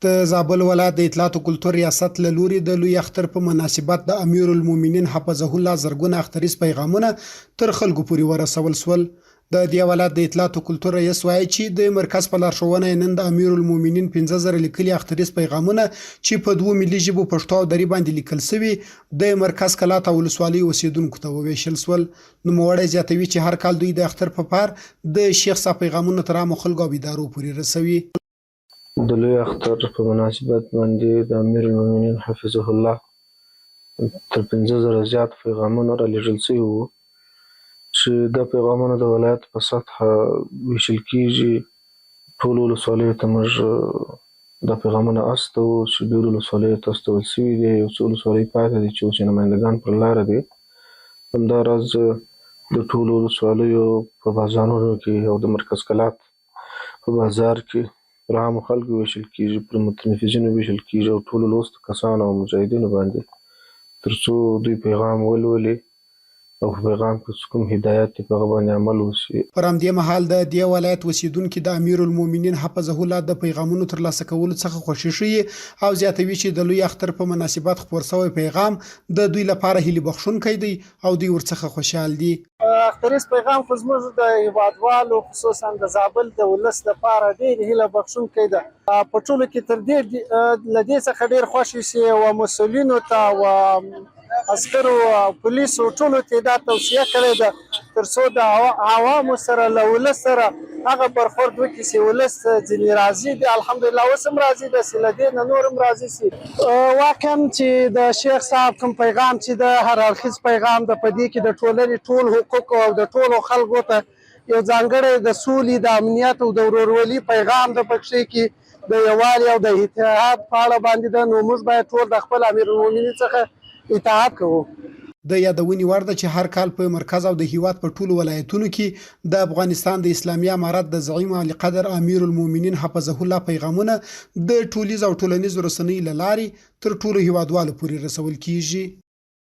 د زابل ولایت د اطلاعات او کلتور ریاست له لوري د لوی اختر په مناسبت د امیر المؤمنین حفظه الله زرګونه اختریز پیغامونه تر خلکو پورې ورسول سول. د دې ولایت د اطلاعات او کلتور رئیس وایي چې د مرکز په لارښوونه نن د امیر المؤمنین 15000 لیکلي اختریز پیغامونه چې په دوه ملي ژبو پښتو او دري باندې لیکل شوي د مرکز کلات او ولسوالۍ اوسیدونکو ته وویشل سول. نوموړی زیاتوي چې هر کال دوی د اختر په پار د شیخ صاحب پیغامونه تر عامو خلکو او ادارو پورې رسوي. د لوی اختر په مناسبت باندې د امیر المؤمنین حفظه الله تر 15000 زیات پیغامونه رالیږل شوي وو چې دا پیغامونه د ولایت په سطحه ویشل کیږي. ټولو ولسوالیو ته موږ دا پیغامونه استوو چې ډېرو ولسوالیو ته استول شوي دي. یو څو ولسوالۍ پاتې دي چې اوس یې نمایندګان پر لاره دي. همداراز د ټولو ولسوالیو په بازارونو کې او د مرکز کلات په بازار کې پر عامو خلکو ویشل کیږي، پر متنفذینو ویشل کیږي او ټولو لوستو کسانو او مجاهدینو باندې تر څو دوی پیغام ولولي او په پیغام کې کوم هدایت دی په هغه باندې عمل وشي. پر همدې مهال د دې ولایت اوسیدونکي د امیر المؤمنین حفظه الله د پیغامونو ترلاسه کولو څخه خوښي ښیي او زیاتوي چې د لوی اختر په مناسبت خپور شوی پیغام د دوی لپاره هیلې بخښونکی دی او دوی ورڅخه خوشحال دي. اختریز پیغام خو زموږ د هیوادوالو خصوصا د زابل د ولس لپاره ډېر هیله بخښونکی ده. په ټولو کې تر دې له دې څخه ډېر خوښ شي او مسؤلینو ته او عسکرو او پولیسو ټولو ته دا توصیه کړې ده تر څو د عوامو سره له ولس سره هغه برخورد وکړي چې ولس ځینې راضي دي. الحمدلله اوس هم راضي ده چې له دې نه نور هم راضي شي. واقعا چې د شیخ صاحب کوم پیغام چې د هر اړخیز پیغام ده، په دې کې د ټولنې ټول حقوق او د ټولو خلکو ته یو ځانګړی د سولې د امنیت او د ورورولۍ پیغام ده پکې کې د یووالي او د اتحاد په اړه باندې ده. نو موږ باید ټول د خپل امیر المؤمنین څخه اطاعت کوو. د یادونې وړ ده چې هر کال په مرکز او د هیواد په ټولو ولایتونو کې د افغانستان د اسلامي امارت د زعیم اعلی قدر امیر المؤمنین حفظه الله پیغامونه د ټولیز او ټولنیز رسنیو له لارې تر ټولو هیوادوالو پورې رسول کیږي.